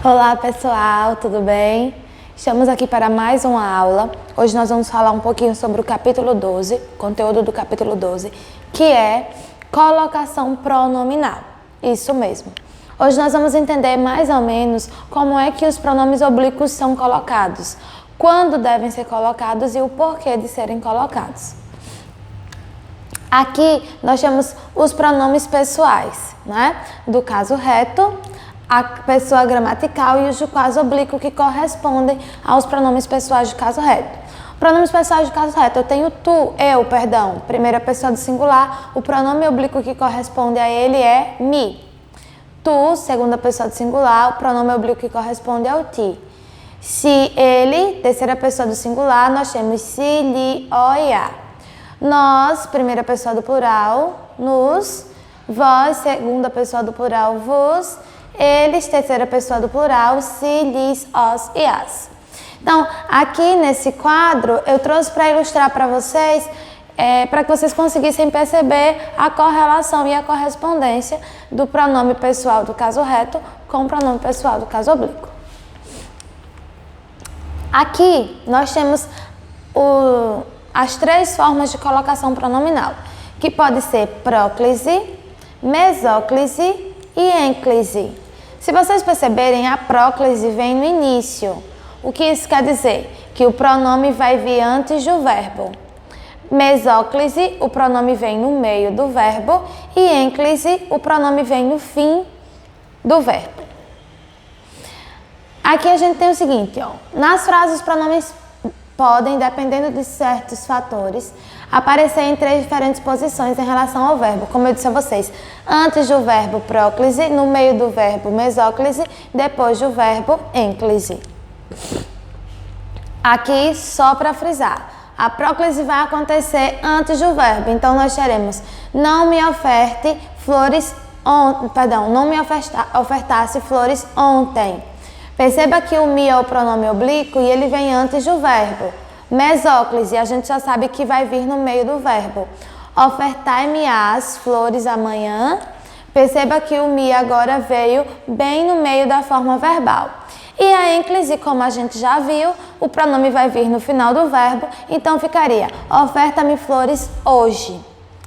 Olá pessoal, tudo bem? Estamos aqui para mais uma aula. Hoje nós vamos falar um pouquinho sobre o capítulo 12, conteúdo do capítulo 12, que é colocação pronominal. Isso mesmo. Hoje nós vamos entender mais ou menos como é que os pronomes oblíquos são colocados, quando devem ser colocados e o porquê de serem colocados. Aqui nós temos os pronomes pessoais, né? Do caso reto, a pessoa gramatical e os do caso oblíquo, que correspondem aos pronomes pessoais do caso reto. Pronomes pessoais do caso reto, eu tenho tu, eu, perdão, primeira pessoa do singular, o pronome oblíquo que corresponde a ele é me. Tu, segunda pessoa do singular, o pronome oblíquo que corresponde ao ti. Se, ele, terceira pessoa do singular, nós temos se, lhe, o e a. Nós, primeira pessoa do plural, nos, vós, segunda pessoa do plural, vos, eles, terceira pessoa do plural, se, lhes, os e as. Então, aqui nesse quadro, eu trouxe para ilustrar para vocês, para que vocês conseguissem perceber a correlação e a correspondência do pronome pessoal do caso reto com o pronome pessoal do caso oblíquo. Aqui, nós temos as três formas de colocação pronominal, que pode ser próclise, mesóclise e ênclise. Se vocês perceberem, a próclise vem no início. O que isso quer dizer? Que o pronome vai vir antes do verbo. Mesóclise, o pronome vem no meio do verbo, e ênclise, o pronome vem no fim do verbo. Aqui a gente tem o seguinte, ó, nas frases os pronomes podem, dependendo de certos fatores, aparecer em três diferentes posições em relação ao verbo, como eu disse a vocês, antes do verbo próclise, no meio do verbo mesóclise, depois do verbo ênclise. Aqui, só para frisar, a próclise vai acontecer antes do verbo, então nós teremos não me ofertasse flores ontem. Perceba que o me é o pronome oblíquo e ele vem antes do verbo. Mesóclise, a gente já sabe que vai vir no meio do verbo. Ofertai-me as flores amanhã. Perceba que o me agora veio bem no meio da forma verbal. E a ênclise, como a gente já viu, o pronome vai vir no final do verbo, então ficaria oferta-me flores hoje,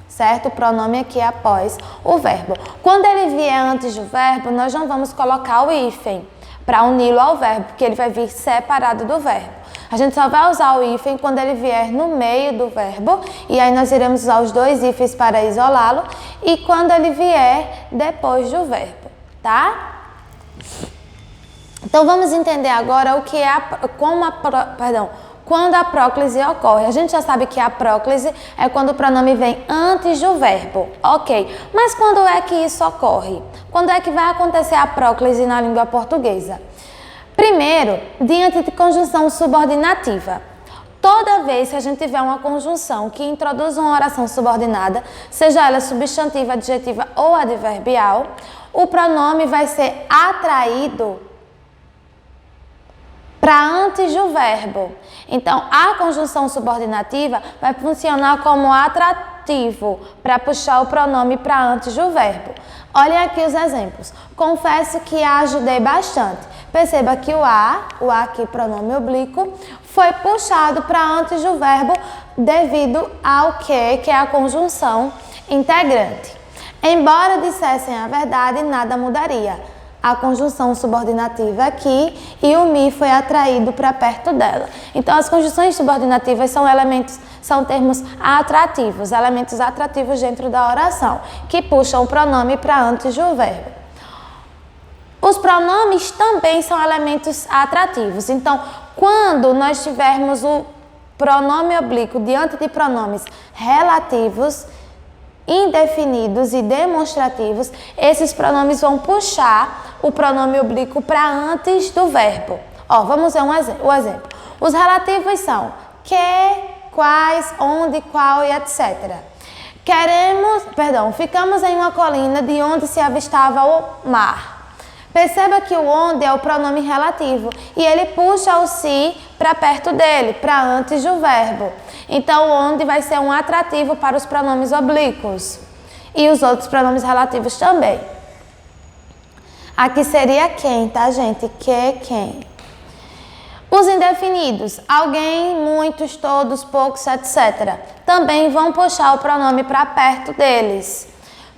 certo? O pronome aqui é após o verbo. Quando ele vier antes do verbo, nós não vamos colocar o hífen para uni-lo ao verbo, porque ele vai vir separado do verbo. A gente só vai usar o hífen quando ele vier no meio do verbo, e aí nós iremos usar os dois hífens para isolá-lo, e quando ele vier depois do verbo, tá? Então vamos entender agora o que é quando a próclise ocorre. A gente já sabe que a próclise é quando o pronome vem antes do verbo, ok? Mas quando é que isso ocorre? Quando é que vai acontecer a próclise na língua portuguesa? Primeiro, diante de conjunção subordinativa. Toda vez que a gente tiver uma conjunção que introduz uma oração subordinada, seja ela substantiva, adjetiva ou adverbial, o pronome vai ser atraído para antes do verbo. Então, a conjunção subordinativa vai funcionar como atrativo para puxar o pronome para antes do verbo. Olhem aqui os exemplos. Confesso que a ajudei bastante. Perceba que o a aqui, pronome oblíquo, foi puxado para antes do verbo devido ao que é a conjunção integrante. Embora dissessem a verdade, nada mudaria. A conjunção subordinativa aqui e o me foi atraído para perto dela. Então, as conjunções subordinativas são termos atrativos, elementos atrativos dentro da oração, que puxam o pronome para antes do verbo. Os pronomes também são elementos atrativos. Então, quando nós tivermos o pronome oblíquo diante de pronomes relativos, indefinidos e demonstrativos, esses pronomes vão puxar o pronome oblíquo para antes do verbo. Ó, vamos ver o exemplo. Os relativos são que, quais, onde, qual e etc. Ficamos em uma colina de onde se avistava o mar. Perceba que o onde é o pronome relativo e ele puxa o se para perto dele, para antes do verbo. Então, onde vai ser um atrativo para os pronomes oblíquos e os outros pronomes relativos também. Aqui seria quem, tá, gente? Que, quem. Os indefinidos, alguém, muitos, todos, poucos, etc. Também vão puxar o pronome para perto deles.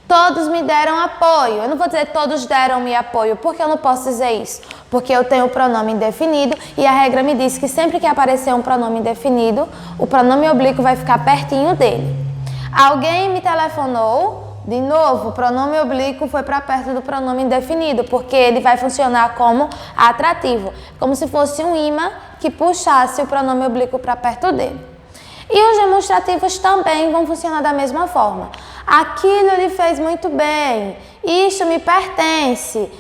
Todos me deram apoio. Eu não vou dizer todos deram-me apoio, porque eu não posso dizer isso. Porque eu tenho o pronome indefinido e a regra me diz que sempre que aparecer um pronome indefinido, o pronome oblíquo vai ficar pertinho dele. Alguém me telefonou. De novo, o pronome oblíquo foi para perto do pronome indefinido, porque ele vai funcionar como atrativo, como se fosse um imã que puxasse o pronome oblíquo para perto dele. E os demonstrativos também vão funcionar da mesma forma. Aquilo lhe fez muito bem, isto me pertence.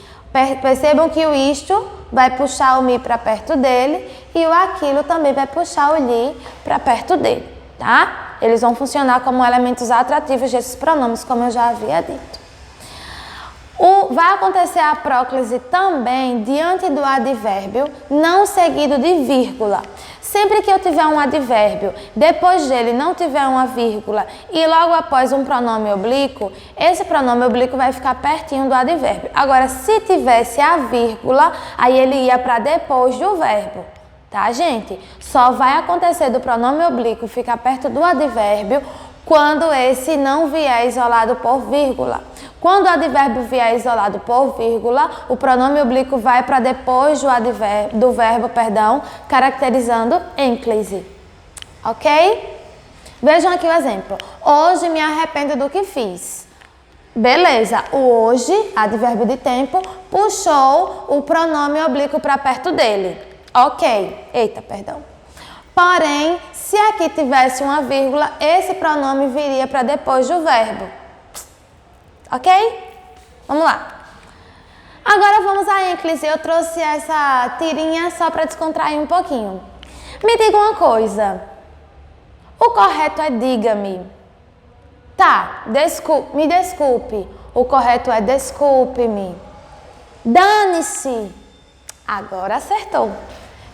Percebam que o isto vai puxar o me para perto dele e o aquilo também vai puxar o lhe para perto dele, tá? Eles vão funcionar como elementos atrativos desses pronomes, como eu já havia dito. Vai acontecer a próclise também diante do advérbio, não seguido de vírgula. Sempre que eu tiver um advérbio, depois dele não tiver uma vírgula e logo após um pronome oblíquo, esse pronome oblíquo vai ficar pertinho do advérbio. Agora, se tivesse a vírgula, aí ele ia para depois do verbo. Tá, gente? Só vai acontecer do pronome oblíquo ficar perto do advérbio quando esse não vier isolado por vírgula. Quando o advérbio vier isolado por vírgula, o pronome oblíquo vai para depois do verbo, caracterizando ênclise. Ok? Vejam aqui o exemplo. Hoje me arrependo do que fiz. Beleza, o hoje, advérbio de tempo, puxou o pronome oblíquo para perto dele. Ok, Porém, se aqui tivesse uma vírgula, esse pronome viria para depois do verbo. Ok? Vamos lá. Agora vamos à ênclise. Eu trouxe essa tirinha só para descontrair um pouquinho. Me diga uma coisa. O correto é diga-me. Tá, me desculpe. O correto é desculpe-me. Dane-se. Agora acertou.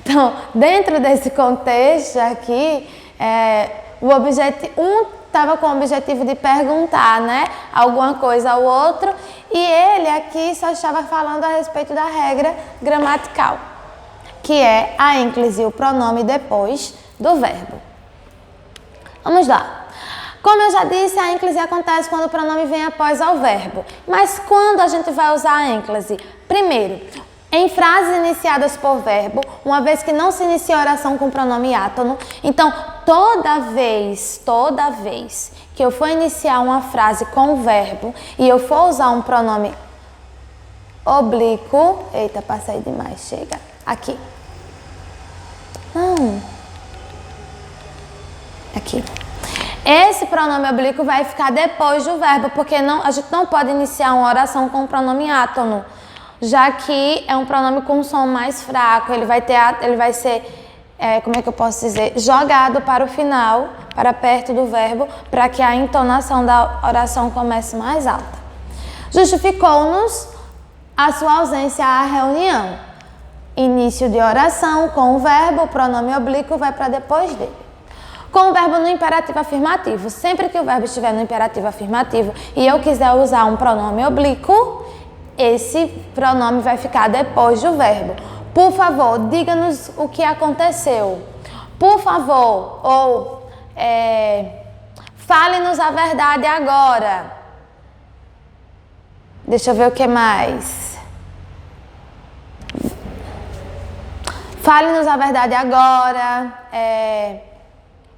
Então, dentro desse contexto aqui, estava com o objetivo de perguntar, né, alguma coisa ao outro, e ele aqui só estava falando a respeito da regra gramatical, que é a ênclise, o pronome depois do verbo. Vamos lá. Como eu já disse, a ênclise acontece quando o pronome vem após ao verbo. Mas quando a gente vai usar a ênclise? Primeiro, em frases iniciadas por verbo, uma vez que não se inicia a oração com pronome átono. Então, toda vez que eu for iniciar uma frase com verbo e eu for usar um pronome oblíquo... Eita, passei demais, chega. Aqui. Não. Aqui. Esse pronome oblíquo vai ficar depois do verbo, porque a gente não pode iniciar uma oração com o pronome átono, já que é um pronome com um som mais fraco, ele vai ser, como é que eu posso dizer, jogado para o final, para perto do verbo, para que a entonação da oração comece mais alta. Justificou-nos a sua ausência à reunião. Início de oração com o verbo, o pronome oblíquo vai para depois dele. Com o verbo no imperativo afirmativo, sempre que o verbo estiver no imperativo afirmativo e eu quiser usar um pronome oblíquo, esse pronome vai ficar depois do verbo. Por favor, diga-nos o que aconteceu. Por favor, ou fale-nos a verdade agora. Deixa eu ver o que mais. Fale-nos a verdade agora.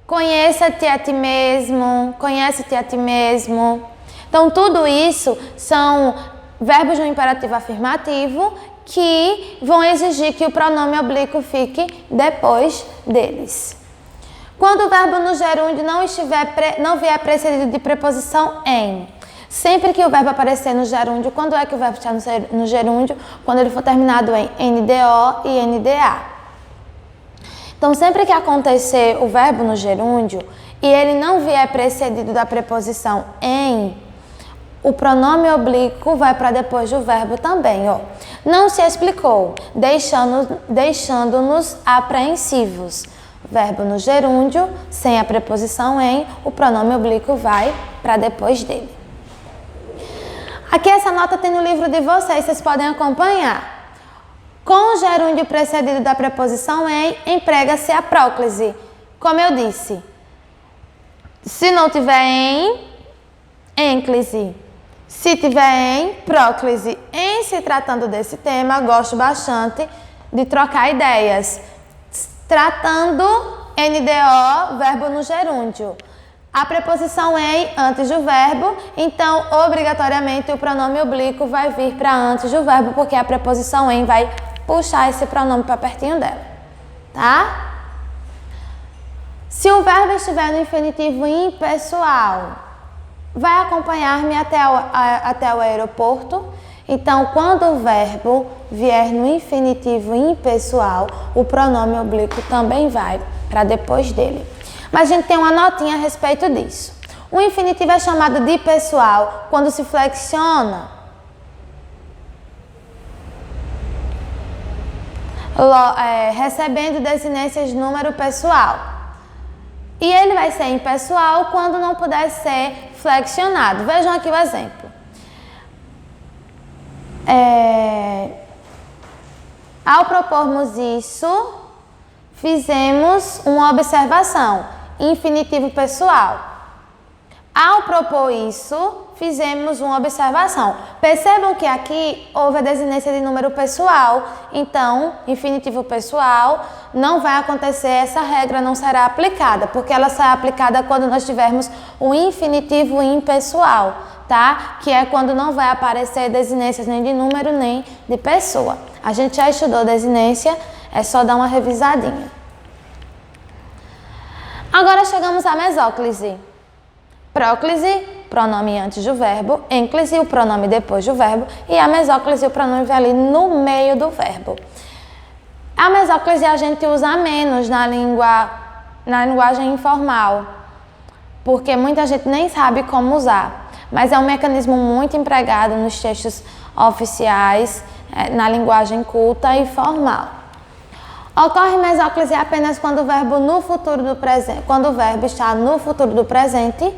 Conheça-te a ti mesmo. Conhece-te a ti mesmo. Então, tudo isso são verbos no imperativo afirmativo que vão exigir que o pronome oblíquo fique depois deles. Quando o verbo no gerúndio não vier precedido de preposição em, sempre que o verbo aparecer no gerúndio, quando é que o verbo está no gerúndio? Quando ele for terminado em NDO e NDA. Então, sempre que acontecer o verbo no gerúndio e ele não vier precedido da preposição em, o pronome oblíquo vai para depois do verbo também, ó. Não se explicou, deixando-nos apreensivos. Verbo no gerúndio, sem a preposição em, o pronome oblíquo vai para depois dele. Aqui essa nota tem no livro de vocês, vocês podem acompanhar. Com o gerúndio precedido da preposição em, emprega-se a próclise. Como eu disse, se não tiver em, ênclise. Se tiver em, próclise. Em se tratando desse tema, gosto bastante de trocar ideias. Tratando NDO, verbo no gerúndio. A preposição em antes do verbo, então obrigatoriamente o pronome oblíquo vai vir para antes do verbo, porque a preposição em vai puxar esse pronome para pertinho dela, tá? Se o verbo estiver no infinitivo impessoal, vai acompanhar-me até o aeroporto. Então, quando o verbo vier no infinitivo impessoal, o pronome oblíquo também vai para depois dele. Mas a gente tem uma notinha a respeito disso. O infinitivo é chamado de pessoal quando se flexiona recebendo desinências de número pessoal. E ele vai ser impessoal quando não puder ser flexionado. Vejam aqui o exemplo. Ao propormos isso, fizemos uma observação, infinitivo pessoal. Ao propor isso, fizemos uma observação. Percebam que aqui houve a desinência de número pessoal, então, infinitivo pessoal, não vai acontecer, essa regra não será aplicada, porque ela será aplicada quando nós tivermos o infinitivo impessoal, tá? Que é quando não vai aparecer desinências nem de número, nem de pessoa. A gente já estudou desinência, é só dar uma revisadinha. Agora chegamos à mesóclise. Próclise, pronome antes do verbo, ênclise, o pronome depois do verbo, e a mesóclise, o pronome vai ali no meio do verbo. A mesóclise a gente usa menos na linguagem informal, porque muita gente nem sabe como usar, mas é um mecanismo muito empregado nos textos oficiais, na linguagem culta e formal. Ocorre mesóclise apenas quando o verbo no futuro do presente, quando o verbo está no futuro do presente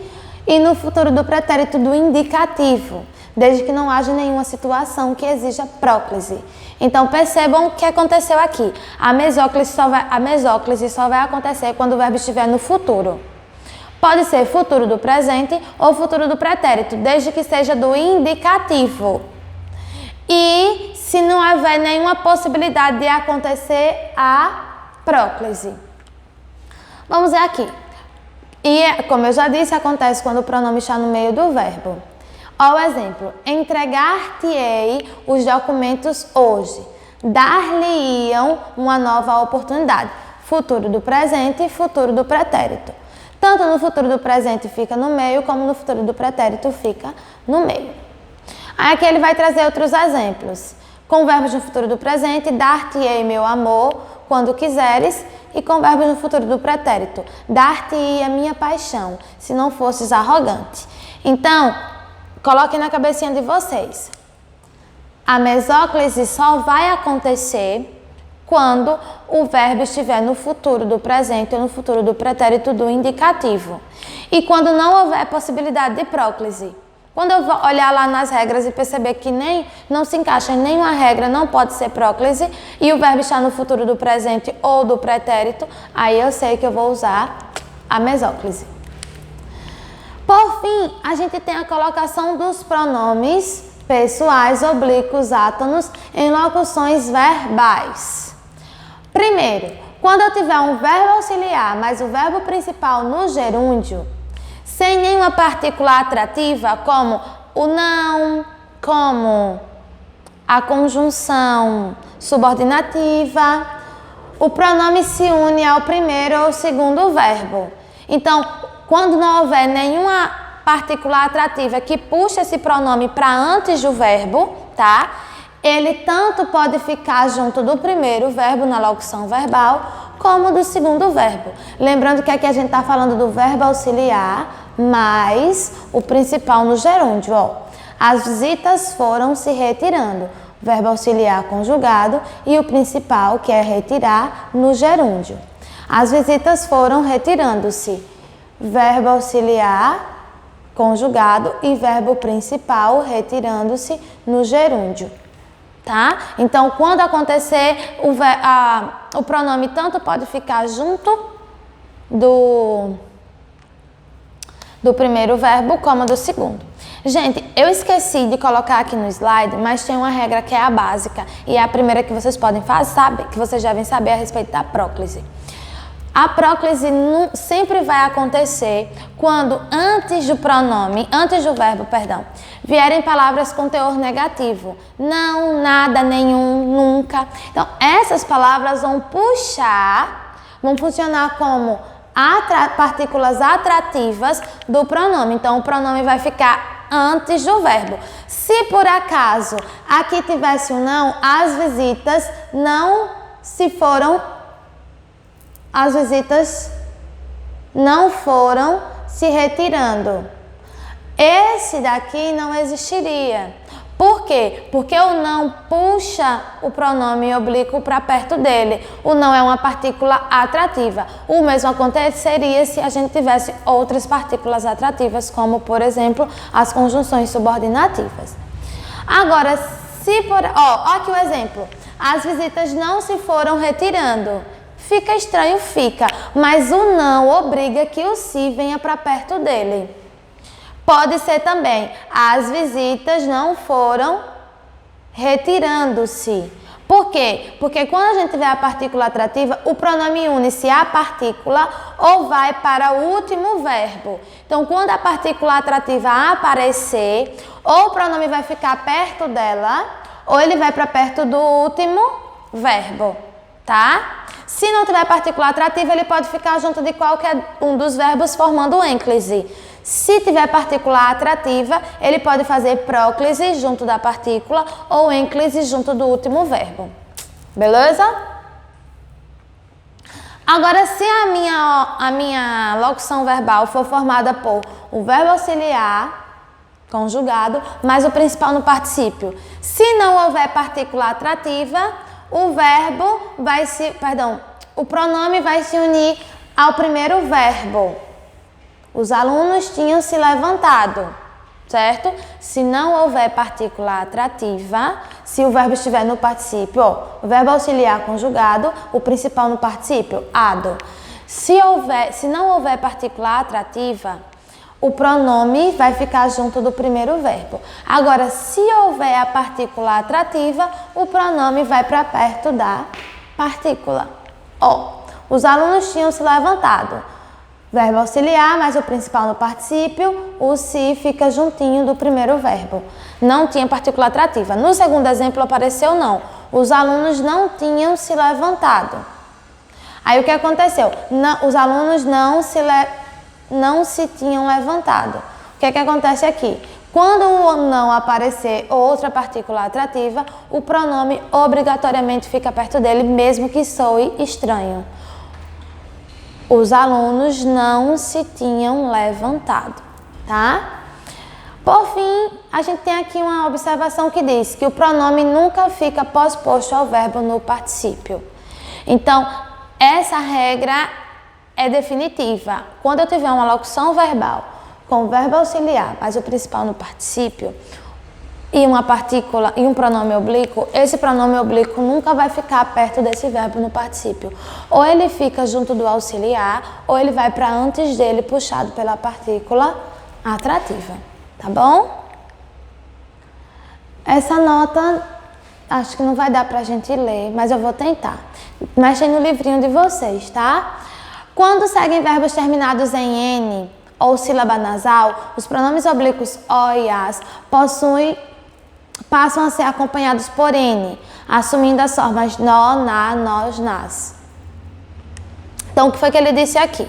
e no futuro do pretérito do indicativo, desde que não haja nenhuma situação que exija próclise. Então percebam o que aconteceu aqui. A mesóclise só vai acontecer quando o verbo estiver no futuro. Pode ser futuro do presente ou futuro do pretérito, desde que seja do indicativo. E se não houver nenhuma possibilidade de acontecer a próclise. Vamos ver aqui. E, como eu já disse, acontece quando o pronome está no meio do verbo. Olha o exemplo. Entregar-te-ei os documentos hoje. Dar-lhe-iam uma nova oportunidade. Futuro do presente e futuro do pretérito. Tanto no futuro do presente fica no meio, como no futuro do pretérito fica no meio. Aí aqui ele vai trazer outros exemplos. Com verbos no futuro do presente, dar-te-ei meu amor, quando quiseres, e com verbos no futuro do pretérito, dar-te-ei a minha paixão, se não fosses arrogante. Então, coloquem na cabecinha de vocês. A mesóclise só vai acontecer quando o verbo estiver no futuro do presente ou no futuro do pretérito do indicativo. E quando não houver possibilidade de próclise. Quando eu olhar lá nas regras e perceber que não se encaixa em nenhuma regra, não pode ser próclise, e o verbo está no futuro do presente ou do pretérito, aí eu sei que eu vou usar a mesóclise. Por fim, a gente tem a colocação dos pronomes pessoais, oblíquos, átonos em locuções verbais. Primeiro, quando eu tiver um verbo auxiliar, mas o verbo principal no gerúndio, sem nenhuma partícula atrativa, como o não, como a conjunção subordinativa, o pronome se une ao primeiro ou segundo verbo. Então, quando não houver nenhuma partícula atrativa que puxe esse pronome para antes do verbo, tá? Ele tanto pode ficar junto do primeiro verbo na locução verbal, como do segundo verbo. Lembrando que aqui a gente está falando do verbo auxiliar, mais o principal no gerúndio. Ó. As visitas foram se retirando. Verbo auxiliar conjugado e o principal, que é retirar, no gerúndio. As visitas foram retirando-se. Verbo auxiliar conjugado e verbo principal retirando-se no gerúndio, tá? Então, quando acontecer, o pronome tanto pode ficar junto do primeiro verbo como do segundo. Gente, eu esqueci de colocar aqui no slide, mas tem uma regra que é a básica e é a primeira que vocês podem fazer, que vocês devem saber a respeito da próclise. A próclise sempre vai acontecer quando antes do verbo, vierem palavras com teor negativo. Não, nada, nenhum, nunca. Então, essas palavras vão funcionar como partículas atrativas do pronome. Então, o pronome vai ficar antes do verbo. Se por acaso aqui tivesse um não, as visitas não foram se retirando. Esse daqui não existiria. Por quê? Porque o não puxa o pronome oblíquo para perto dele. O não é uma partícula atrativa. O mesmo aconteceria se a gente tivesse outras partículas atrativas, como, por exemplo, as conjunções subordinativas. Agora, aqui o exemplo. As visitas não se foram retirando. Fica estranho, mas o não obriga que o se venha para perto dele. Pode ser também, as visitas não foram retirando-se. Por quê? Porque quando a gente vê a partícula atrativa, o pronome une-se à partícula ou vai para o último verbo. Então, quando a partícula atrativa aparecer, ou o pronome vai ficar perto dela, ou ele vai para perto do último verbo, tá? Se não tiver partícula atrativa, ele pode ficar junto de qualquer um dos verbos formando ênclise. Se tiver partícula atrativa, ele pode fazer próclise junto da partícula ou ênclise junto do último verbo. Beleza? Agora, se a minha locução verbal for formada por um verbo auxiliar conjugado, mais o principal no particípio. Se não houver partícula atrativa, o pronome vai se unir ao primeiro verbo. Os alunos tinham se levantado, certo? Se não houver partícula atrativa, se o verbo estiver no particípio, o verbo auxiliar conjugado, o principal no particípio, ado. Se não houver partícula atrativa, o pronome vai ficar junto do primeiro verbo. Agora, se houver a partícula atrativa, o pronome vai para perto da partícula. Os alunos tinham se levantado. Verbo auxiliar, mais o principal no particípio, o se fica juntinho do primeiro verbo. Não tinha partícula atrativa. No segundo exemplo apareceu não. Os alunos não tinham se levantado. Aí o que aconteceu? Os alunos não se tinham levantado. O que acontece aqui? Quando o não aparecer outra partícula atrativa, o pronome obrigatoriamente fica perto dele, mesmo que soe estranho. Os alunos não se tinham levantado, tá? Por fim, a gente tem aqui uma observação que diz que o pronome nunca fica pós-posto ao verbo no particípio. Então, essa regra é definitiva. Quando eu tiver uma locução verbal com o verbo auxiliar, mas o principal no particípio, e uma partícula e um pronome oblíquo, esse pronome oblíquo nunca vai ficar perto desse verbo no particípio. Ou ele fica junto do auxiliar, ou ele vai para antes dele, puxado pela partícula atrativa. Tá bom? Essa nota, acho que não vai dar pra gente ler, mas eu vou tentar. Mexem no livrinho de vocês, tá? Quando seguem verbos terminados em N ou sílaba nasal, os pronomes oblíquos o e as passam a ser acompanhados por N, assumindo as formas nó, na, nós, nas. Então, o que foi que ele disse aqui?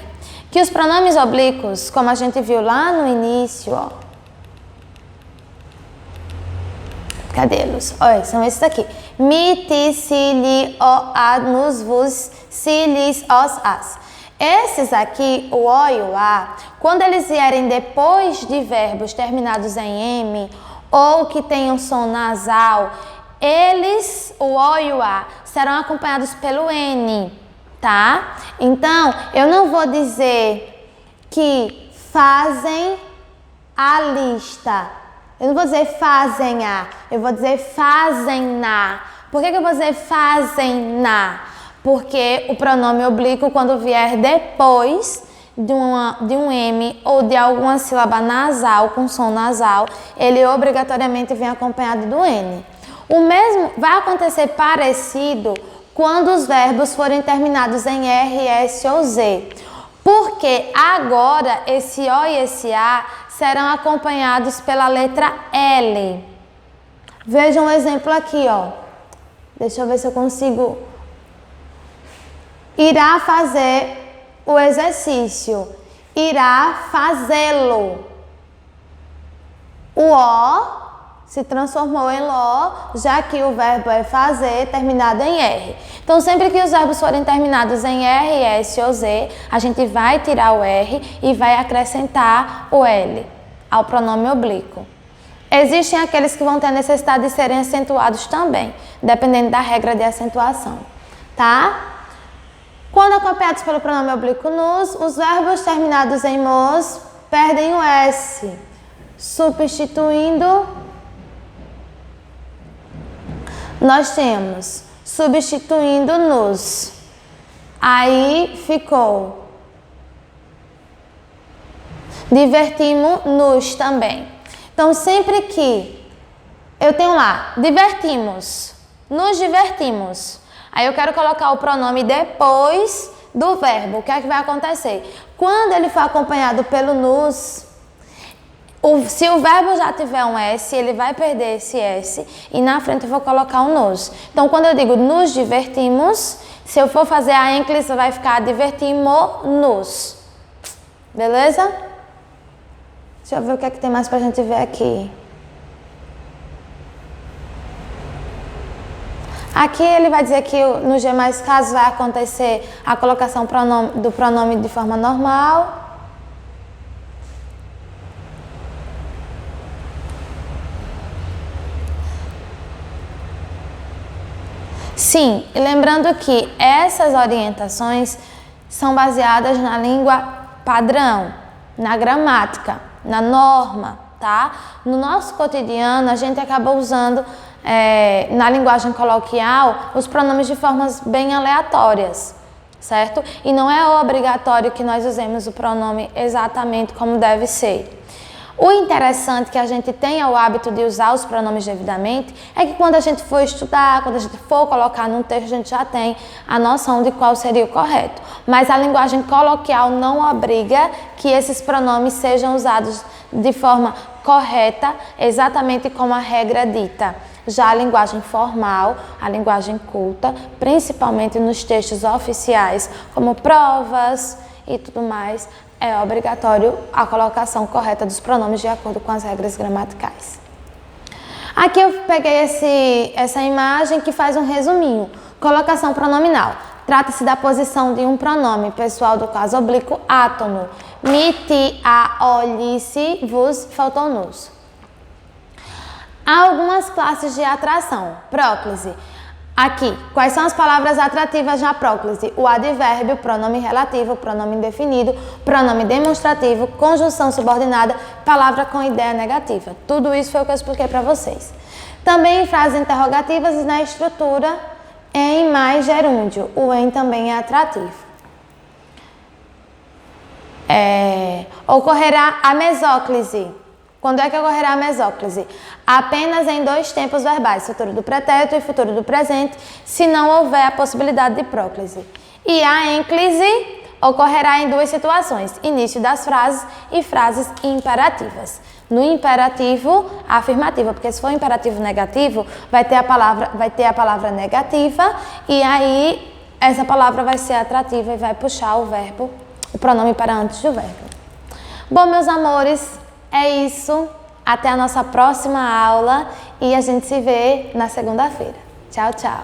Que os pronomes oblíquos, como a gente viu lá no início, cadê-los? Olha, são esses aqui. Mi, ti, si, li, o, a, nos, vos, si, lis, os, as. Esses aqui, o o e o a, quando eles vierem depois de verbos terminados em M ou que tenham som nasal, o o e o a serão acompanhados pelo N, tá? Então, eu não vou dizer que fazem a lista. Eu não vou dizer fazem a, eu vou dizer fazem na. Por que eu vou dizer fazem na? Porque o pronome oblíquo, quando vier depois de um M ou de alguma sílaba nasal, com som nasal, ele obrigatoriamente vem acompanhado do N. O mesmo vai acontecer parecido quando os verbos forem terminados em R, S ou Z. Porque agora esse O e esse A serão acompanhados pela letra L. Veja um exemplo aqui, ó. Deixa eu ver se eu consigo. Irá fazer o exercício. Irá fazê-lo. O O se transformou em LO, já que o verbo é fazer, terminado em R. Então, sempre que os verbos forem terminados em R, S ou Z, a gente vai tirar o R e vai acrescentar o L ao pronome oblíquo. Existem aqueles que vão ter necessidade de serem acentuados também, dependendo da regra de acentuação, tá? Quando acompanhados pelo pronome oblíquo nos, os verbos terminados em mos perdem o S, substituindo. Nós temos substituindo-nos. Aí ficou divertimos-nos também. Então, sempre que eu tenho lá, divertimos, nos divertimos. Aí eu quero colocar o pronome depois do verbo. O que é que vai acontecer? Quando ele for acompanhado pelo nos, se o verbo já tiver um S, ele vai perder esse S e na frente eu vou colocar um nos. Então, quando eu digo nos divertimos, se eu for fazer a ênclise, vai ficar divertimos-nos. Beleza? Deixa eu ver o que é que tem mais pra gente ver aqui. Aqui ele vai dizer que nos demais casos vai acontecer a colocação do pronome de forma normal. Sim, e lembrando que essas orientações são baseadas na língua padrão, na gramática, na norma, tá? No nosso cotidiano, a gente acaba usando, na linguagem coloquial, os pronomes de formas bem aleatórias, certo? E não é obrigatório que nós usemos o pronome exatamente como deve ser. O interessante que a gente tenha o hábito de usar os pronomes devidamente é que quando a gente for estudar, quando a gente for colocar num texto, a gente já tem a noção de qual seria o correto. Mas a linguagem coloquial não obriga que esses pronomes sejam usados de forma correta, exatamente como a regra dita. Já a linguagem formal, a linguagem culta, principalmente nos textos oficiais, como provas e tudo mais, é obrigatório a colocação correta dos pronomes de acordo com as regras gramaticais. Aqui eu peguei essa imagem que faz um resuminho. Colocação pronominal. Trata-se da posição de um pronome pessoal do caso oblíquo átono. Mi, ti, a, o, li, si, vos, faltou-nos. Há algumas classes de atração. Próclise. Aqui, quais são as palavras atrativas na próclise? O advérbio, pronome relativo, pronome indefinido, pronome demonstrativo, conjunção subordinada, palavra com ideia negativa. Tudo isso foi o que eu expliquei para vocês. Também em frases interrogativas e na estrutura em mais gerúndio. O em também é atrativo. Ocorrerá a mesóclise. Quando é que ocorrerá a mesóclise? Apenas em dois tempos verbais, futuro do pretérito e futuro do presente, se não houver a possibilidade de próclise. E a ênclise ocorrerá em duas situações, início das frases e frases imperativas. No imperativo, afirmativa, porque se for imperativo negativo, vai ter a palavra negativa e aí essa palavra vai ser atrativa e vai puxar o verbo, o pronome para antes do verbo. Bom, meus amores, é isso. Até a nossa próxima aula e a gente se vê na segunda-feira. Tchau, tchau.